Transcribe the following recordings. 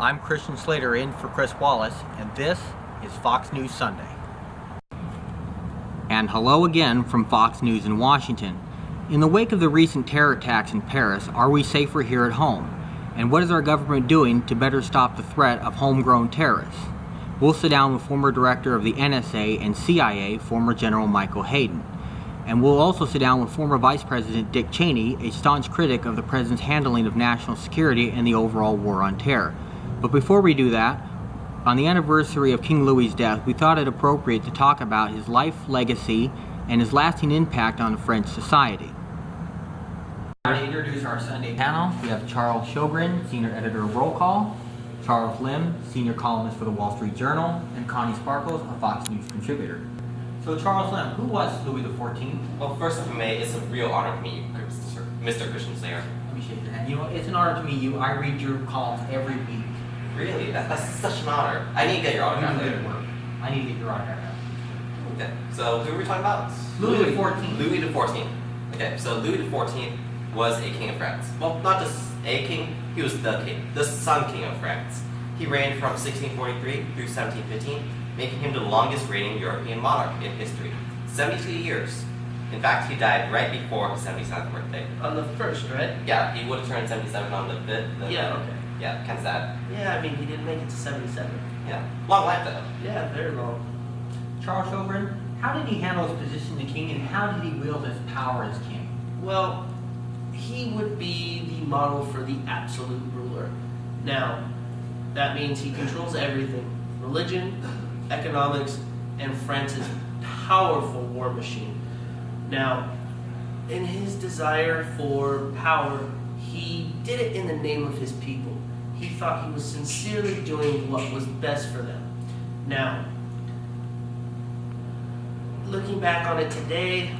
I'm Christian Slater in for Chris Wallace, and this is Fox News Sunday. And hello again from Fox News in Washington. In the wake of the recent terror attacks in Paris, are we safer here at home? And what is our government doing to better stop the threat of homegrown terrorists? We'll sit down with former director of the NSA and CIA, former General Michael Hayden. And we'll also sit down with former Vice President Dick Cheney, a staunch critic of the president's handling of national security and the overall war on terror. But before we do that, on the anniversary of King Louis's death, we thought it appropriate to talk about his life, legacy, and his lasting impact on French society. To introduce our Sunday panel, we have Charles Sjogren, Senior Editor of Roll Call, Charles Lim, Senior Columnist for the Wall Street Journal, and Connie Sparkles, a Fox News contributor. So Charles Lim, who was Louis XIV? Well, first if I may, it's a real honor to meet you, Mr. Christian Slater. Let me shake your hand. You know, it's an honor to meet you. I read your columns every week. Really? That's such an honor. I need to get your autograph later. I need to get your autograph. Okay, so who are we talking about? Louis XIV. Louis XIV. Okay, so Louis XIV was a king of France. Well, not just a king, he was the king, the Sun King of France. He reigned from 1643 through 1715, making him the longest reigning European monarch in history. 72 years. In fact, he died right before his 77th birthday. On the 1st, right? Yeah, he would have turned 77 on the 5th. Yeah, okay. Yeah, kind of sad. Yeah, I mean, he didn't make it to 77. Yeah, long life though. Yeah, very long. Charles Sjogren, how did he handle his position as king, and how did he wield his power as king? Well, he would be the model for the absolute ruler. Now, that means he controls everything. Religion, economics, and France's powerful war machine. Now, in his desire for power, he did it in the name of his people. He thought he was sincerely doing what was best for them. Now, looking back on it today,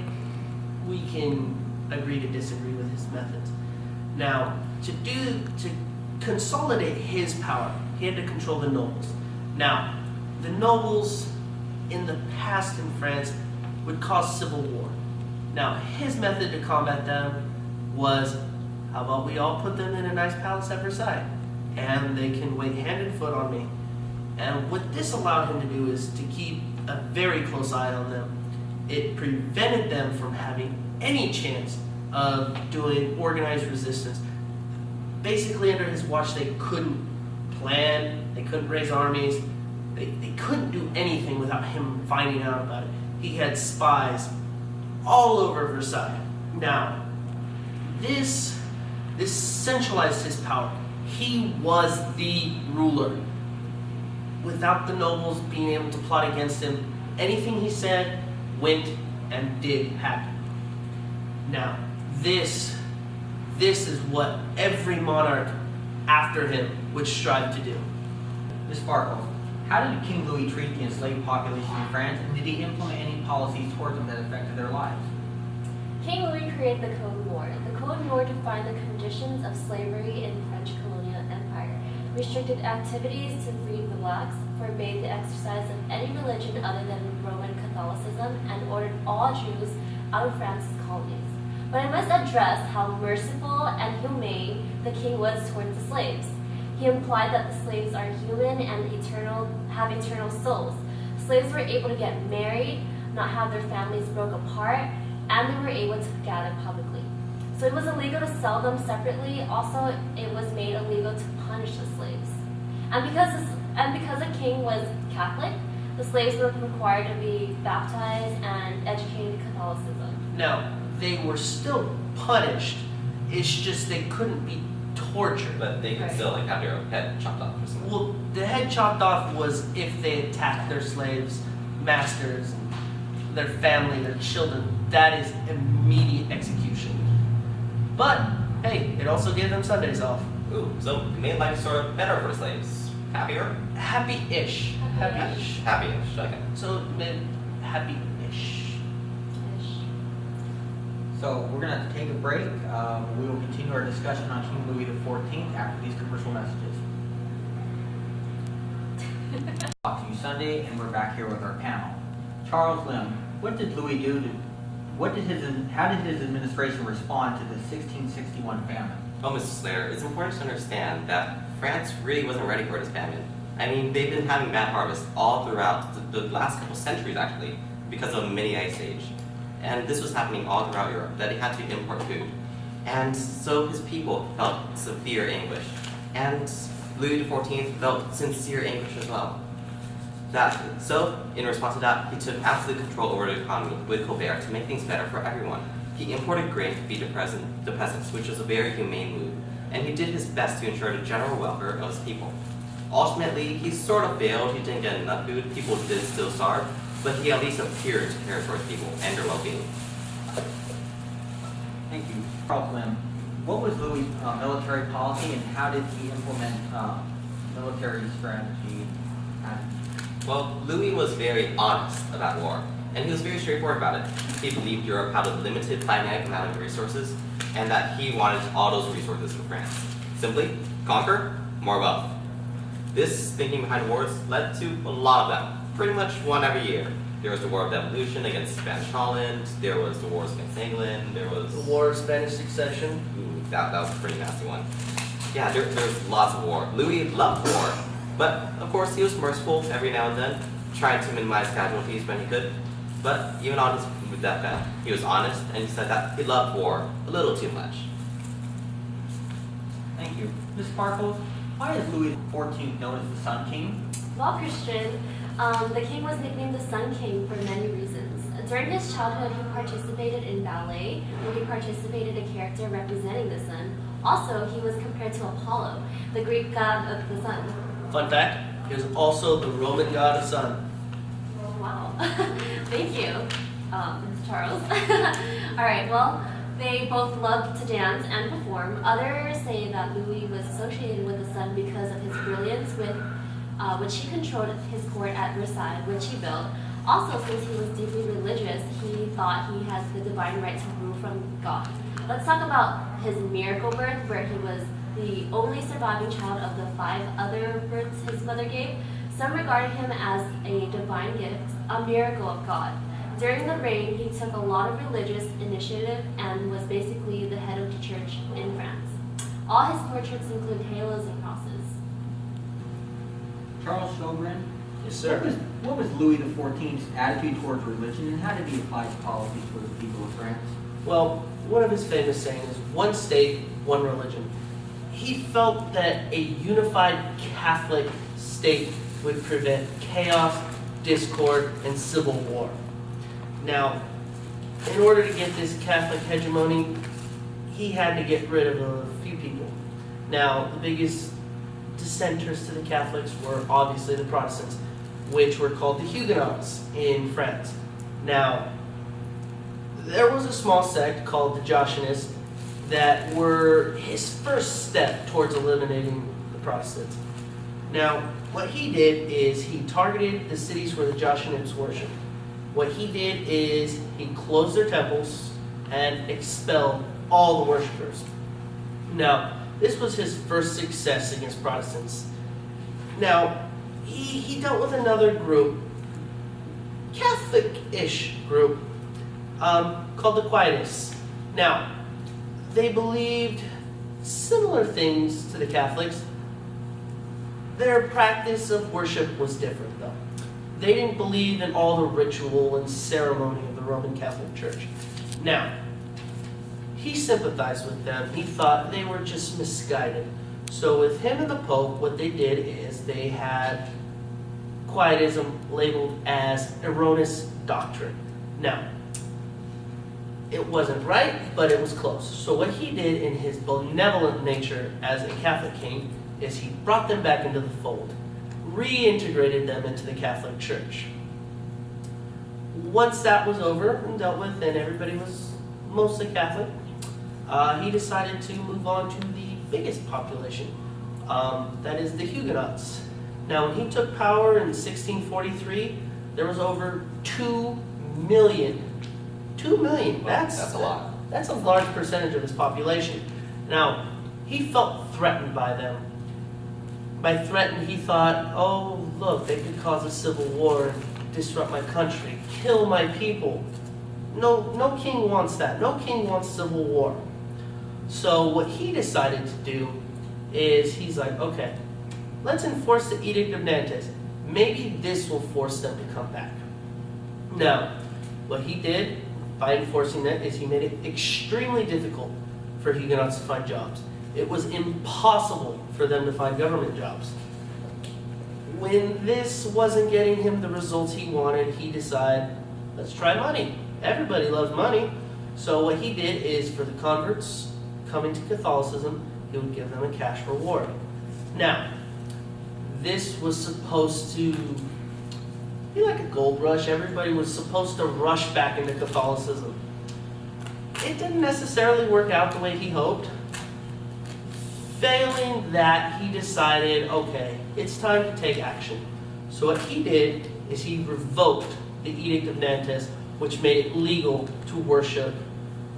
we can agree to disagree with his methods. Now, to consolidate his power, he had to control the nobles. Now, the nobles in the past in France would cause civil war. Now, his method to combat them was, how about we all put them in a nice palace at Versailles, and they can wait hand and foot on me. And what this allowed him to do is to keep a very close eye on them. It prevented them from having any chance of doing organized resistance. Basically, under his watch, they couldn't plan, they couldn't raise armies, they couldn't do anything without him finding out about it. He had spies all over Versailles. Now, this centralized his power. He was the ruler. Without the nobles being able to plot against him, anything he said went and did happen. Now, this is what every monarch after him would strive to do. Ms. Sparkles, how did King Louis treat the enslaved population in France, and did he implement any policies towards them that affected their lives? King Louis created the Code Noir. The Code Noir defined the conditions of slavery in the French colonial empire, restricted activities to free the blacks, forbade the exercise of any religion other than Roman Catholicism, and ordered all Jews out of France's colonies. But I must address how merciful and humane the king was towards the slaves. He implied that the slaves are human and have eternal souls. Slaves were able to get married, not have their families broke apart, and they were able to gather publicly. So it was illegal to sell them separately. Also, it was made illegal to punish the slaves. And because the king was Catholic, the slaves were required to be baptized and educated in Catholicism. Now, they were still punished. It's just they couldn't be tortured. But they could still have their head chopped off or something. Well, the head chopped off was if they attacked their slaves, masters, their family, their children. That is immediate execution. But, hey, it also gave them Sundays off. Ooh, so it made life sort of better for the slaves. Happier? Happy-ish. Happy-ish. Happy-ish, okay. So it made happy-ish. So we're going to have to take a break. We will continue our discussion on King Louis XIV after these commercial messages. Fox News Sunday, and we're back here with our panel. Charles Lim, what did Louis do to how did his administration respond to the 1661 famine? Well, Mr. Slater, it's important to understand that France really wasn't ready for this famine. I mean, they've been having bad harvests all throughout the last couple centuries, actually, because of a mini ice age. And this was happening all throughout Europe, that they had to import food. And so his people felt severe anguish. And Louis XIV felt sincere anguish as well. So, in response to that, he took absolute control over the economy with Colbert to make things better for everyone. He imported grain to feed the peasants, which was a very humane move, and he did his best to ensure the general welfare of his people. Ultimately, he sort of failed. He didn't get enough food. People did still starve, but he at least appeared to care for his people and their well-being. Thank you. Charles Lim, what was Louis' military policy and how did he implement military strategy? Well, Louis was very honest about war, and he was very straightforward about it. He believed Europe had a limited finite amount of resources, and that he wanted all those resources for France. Simply, conquer, more wealth. This thinking behind wars led to a lot of them, pretty much one every year. There was the War of Devolution against Spanish Holland, there was the wars against England, there was... The War of Spanish Succession. Ooh, that was a pretty nasty one. Yeah, there's lots of war. Louis loved war. But, of course, he was merciful every now and then, trying to minimize casualties when he could. But even on his deathbed, he was honest, and he said that he loved war a little too much. Thank you. Ms. Sparkles, why is Louis XIV known as the Sun King? Well, Christian, the king was nicknamed the Sun King for many reasons. During his childhood, he participated in ballet, where he participated a character representing the sun. Also, he was compared to Apollo, the Greek god of the sun. Fun fact, he was also the Roman god of sun. Oh, wow. Thank you, Ms. Charles. All right, well, they both loved to dance and perform. Others say that Louis was associated with the sun because of his brilliance with which he controlled his court at Versailles, which he built. Also, since he was deeply religious, he thought he had the divine right to rule from God. Let's talk about his miracle birth, where he was the only surviving child of the 5 other births his mother gave. Some regarded him as a divine gift, a miracle of God. During the reign, he took a lot of religious initiative and was basically the head of the church in France. All his portraits include halos and crosses. Charles Sjogren, Yes, sir. what was Louis XIV's attitude towards religion and how did he apply his policies towards the people of France? Well, one of his famous sayings is one state, one religion. He felt that a unified Catholic state would prevent chaos, discord, and civil war. Now, in order to get this Catholic hegemony, he had to get rid of a few people. Now, the biggest dissenters to the Catholics were obviously the Protestants, which were called the Huguenots in France. Now, there was a small sect called the Jansénists that were his first step towards eliminating the Protestants. Now, what he did is he targeted the cities where the Jansénists worshiped. What he did is he closed their temples and expelled all the worshippers. Now, this was his first success against Protestants. Now, he dealt with another group, Catholic-ish group, called the Quietists. Now, they believed similar things to the Catholics. Their practice of worship was different, though. They didn't believe in all the ritual and ceremony of the Roman Catholic Church. Now, he sympathized with them. He thought they were just misguided. So with him and the Pope, what they did is they had Quietism labeled as erroneous doctrine. Now, it wasn't right, but it was close. So what he did in his benevolent nature as a Catholic king is he brought them back into the fold, reintegrated them into the Catholic Church. Once that was over and dealt with and everybody was mostly Catholic, he decided to move on to the biggest population, that is the Huguenots. Now, when he took power in 1643, there was over 2 million. 2 million, That's a lot. That's a large percentage of his population. Now, he felt threatened by them. By threatened, he thought, oh, look, they could cause a civil war and disrupt my country, kill my people. No king wants that. No king wants civil war. So what he decided to do is he's like, okay, let's enforce the Edict of Nantes. Maybe this will force them to come back. Now, what he did by enforcing that is he made it extremely difficult for Huguenots to find jobs. It was impossible for them to find government jobs. When this wasn't getting him the results he wanted, he decided, let's try money. Everybody loves money. So what he did is for the converts coming to Catholicism, he would give them a cash reward. Now, this was supposed to be like a gold rush. Everybody was supposed to rush back into Catholicism. It didn't necessarily work out the way he hoped. Failing that, he decided, okay, it's time to take action. So what he did is he revoked the Edict of Nantes, which made it legal to worship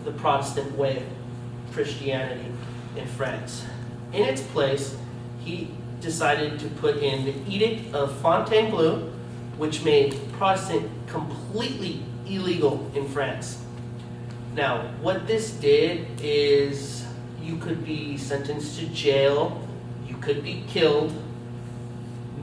the Protestant way of Christianity in France. In its place, he decided to put in the Edict of Fontainebleau, which made Protestant completely illegal in France. Now, what this did is you could be sentenced to jail, you could be killed.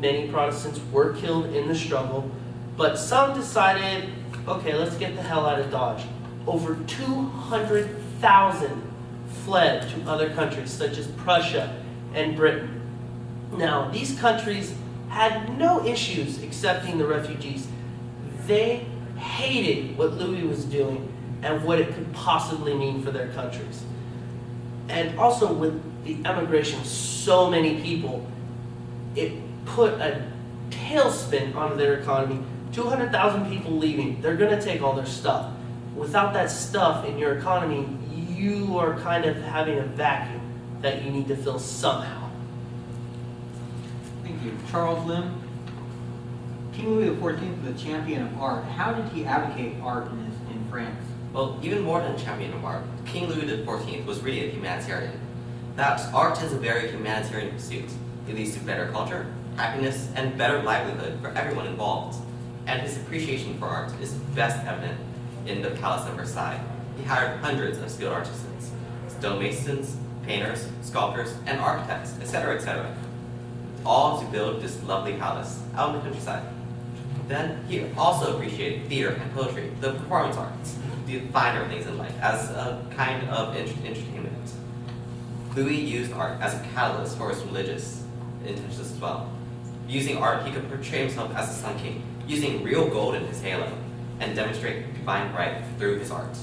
Many Protestants were killed in the struggle, but some decided, okay, let's get the hell out of Dodge. Over 200,000 fled to other countries such as Prussia and Britain. Now, these countries had no issues accepting the refugees. They hated what Louis was doing and what it could possibly mean for their countries. And also with the emigration of so many people, it put a tailspin onto their economy. 200,000 people leaving, they're going to take all their stuff. Without that stuff in your economy, you are kind of having a vacuum that you need to fill somehow. Thank you. Charles Lim, King Louis XIV was a champion of art. How did he advocate art in France? Well, even more than a champion of art, King Louis XIV was really a humanitarian. That art is a very humanitarian pursuit. It leads to better culture, happiness, and better livelihood for everyone involved. And his appreciation for art is best evident in the Palace of Versailles. He hired hundreds of skilled artisans, stonemasons, painters, sculptors, and architects, etc., all to build this lovely palace out in the countryside. Then he also appreciated theater and poetry, the performance arts, the finer things in life, as a kind of entertainment. Louis used art as a catalyst for his religious intentions as well. Using art, he could portray himself as a Sun King, using real gold in his halo, and demonstrate divine right through his art.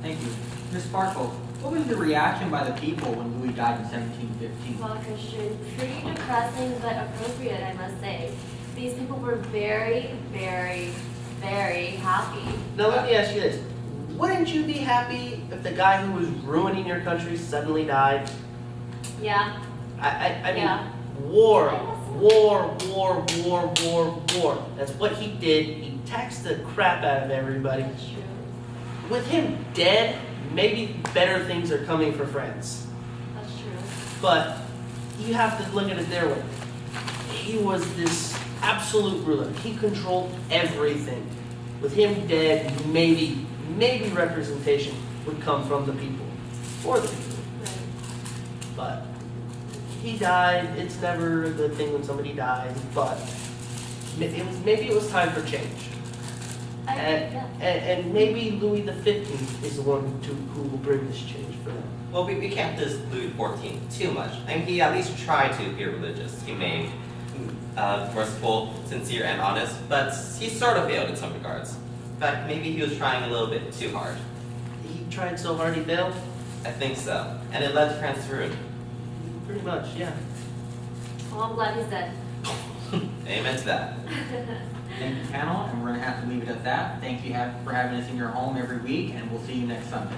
Thank you. Ms. Sparkle, what was the reaction by the people when Louis died in 1715? Well, Christian, pretty depressing but appropriate, I must say. These people were very, very, very happy. Now let me ask you this. Wouldn't you be happy if the guy who was ruining your country suddenly died? Yeah. I mean, Yeah. war. That's what he did. He taxed the crap out of everybody. That's true. With him dead, maybe better things are coming for France. That's true. But you have to look at it their way. He was this absolute ruler. He controlled everything. With him dead, maybe representation would come from the people, for the people. Right. But he died. It's never a good thing when somebody dies, but maybe it was time for change. I think, yeah. And maybe Louis XV is the one who will bring this change for them. Well, we can't diss Louis XIV too much. I mean, he at least tried to be religious, humane, merciful, sincere, and honest, but he sort of failed in some regards. In fact, maybe he was trying a little bit too hard. He tried so hard he failed? I think so. And it led to France's ruin. Pretty much, yeah. Well, I'm glad he's dead. Amen to that. Thank you, panel, and we're going to have to leave it at that. Thank you for having us in your home every week, and we'll see you next Sunday.